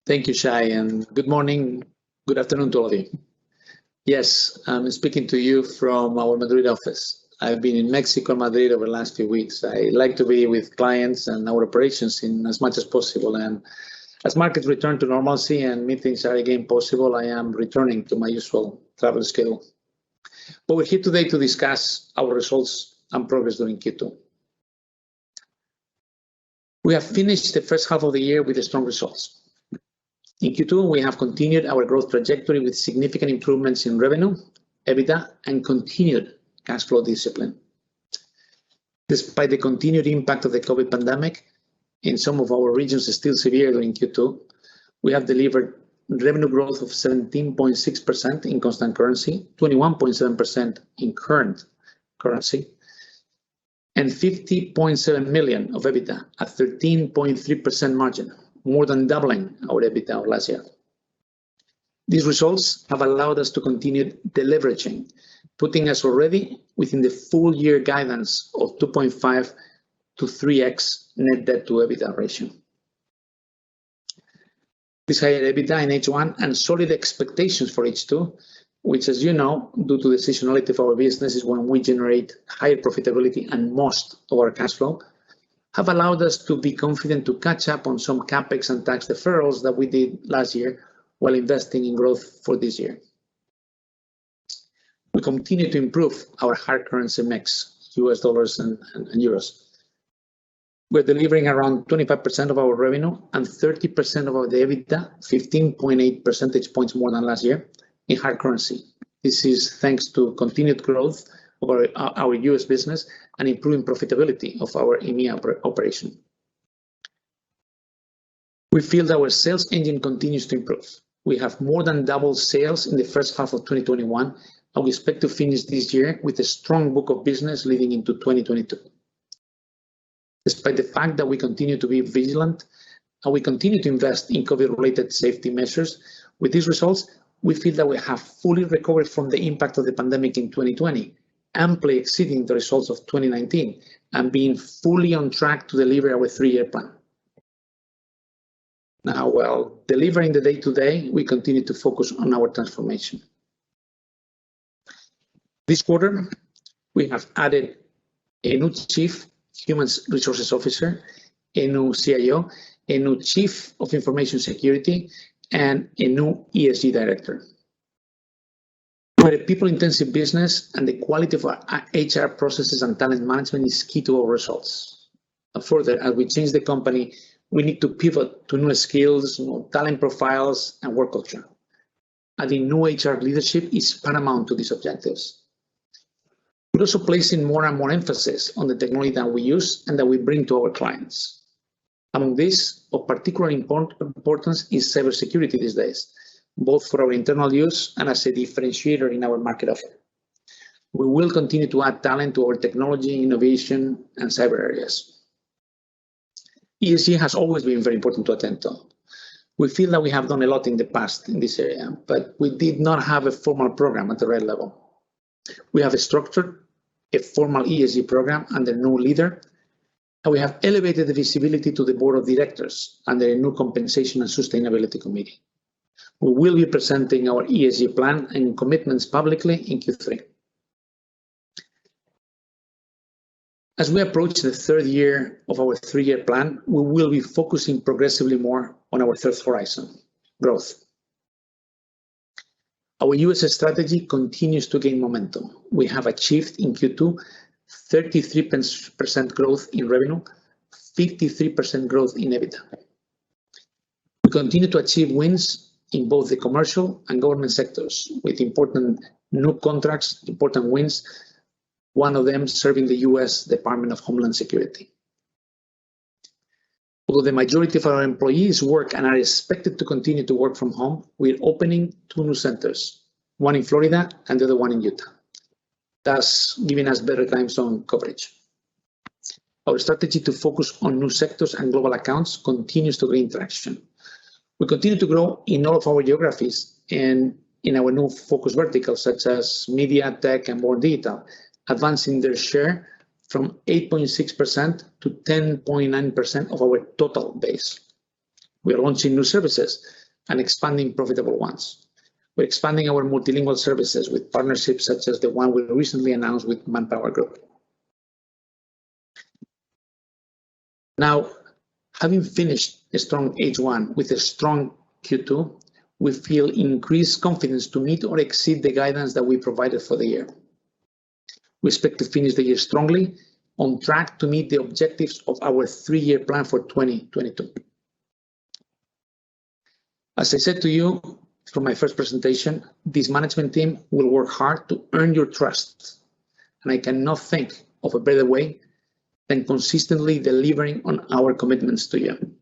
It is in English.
Thank you, Shai, and good morning, good afternoon to all of you. Yes, I'm speaking to you from our Madrid office. I've been in Mexico and Madrid over the last few weeks. I like to be with clients and our operations in as much as possible. And as markets return to normalcy and meetings are again possible, I am returning to my usual travel schedule. But we're here today to discuss our results and progress during Q2. We have finished the first half of the year with strong results. In Q2, we have continued our growth trajectory with significant improvements in revenue, EBITDA, and continued cash flow discipline. Despite the continued impact of the COVID pandemic, in some of our regions is still severe during Q2, we have delivered revenue growth of 17.6% in constant currency, 21.7% in current currency, and 50.7 million of EBITDA at 13.3% margin, more than doubling our EBITDA of last year. These results have allowed us to continue deleveraging, putting us already within the full year guidance of 2.5 to 3x net debt to EBITDA ratio. This higher EBITDA in H1 and solid expectations for H2, which, as you know, due to the seasonality of our business, is when we generate higher profitability and most of our cash flow, have allowed us to be confident to catch up on some capex and tax deferrals that we did last year while investing in growth for this year. We continue to improve our hard currency mix, US dollars and euros. We're delivering around 25% of our revenue and 30% of our EBITDA, 15.8 percentage points more than last year, in hard currency. This is thanks to continued growth of our US business and improving profitability of our EMEA operation. We feel that our sales engine continues to improve. We have more than doubled sales in the first half of 2021, and we expect to finish this year with a strong book of business leading into 2022. Despite the fact that we continue to be vigilant and we continue to invest in COVID-related safety measures, with these results, we feel that we have fully recovered from the impact of the pandemic in 2020, amply exceeding the results of 2019 and being fully on track to deliver our 3-year plan. Now, while delivering the day-to-day, we continue to focus on our transformation. This quarter, we have added a new Chief Human Resources Officer, a new CIO, a new Chief of Information Security, and a new ESG Director. We're a people-intensive business, and the quality of our HR processes and talent management is key to our results. Further, as we change the company, we need to pivot to new skills, new talent profiles, and work culture. Adding new HR leadership is paramount to these objectives. We're also placing more and more emphasis on the technology that we use and that we bring to our clients. Among these, of particular importance is cybersecurity these days, both for our internal use and as a differentiator in our market offer. We will continue to add talent to our technology, innovation, and cyber areas. ESG has always been very important to Atento. We feel that we have done a lot in the past in this area, but we did not have a formal program at the right level. We have structured a formal ESG program under a new leader, and we have elevated the visibility to the board of directors under a new compensation and sustainability committee. We will be presenting our ESG plan and commitments publicly in Q3. As we approach the 3rd year of our 3-year plan, we will be focusing progressively more on our 3rd horizon, growth. Our US strategy continues to gain momentum. We have achieved in Q2 33% growth in revenue, 53% growth in EBITDA. We continue to achieve wins in both the commercial and government sectors with important new contracts, important wins, one of them serving the US Department of Homeland Security. Although the majority of our employees work and are expected to continue to work from home, we're opening 2 new centers, one in Florida and the other one in Utah, thus giving us better time zone coverage. Our strategy to focus on new sectors and global accounts continues to gain traction. We continue to grow in all of our geographies and in our new focus verticals such as media, tech, and more digital, advancing their share from 8.6% to 10.9% of our total base. We are launching new services and expanding profitable ones. We're expanding our multilingual services with partnerships such as the one we recently announced with Manpower Group. Now, having finished a strong H1 with a strong Q2, we feel increased confidence to meet or exceed the guidance that we provided for the year. We expect to finish the year strongly, on track to meet the objectives of our 3-year plan for 2022. As I said to you from my first presentation, this management team will work hard to earn your trust, and I cannot think of a better way than consistently delivering on our commitments to you.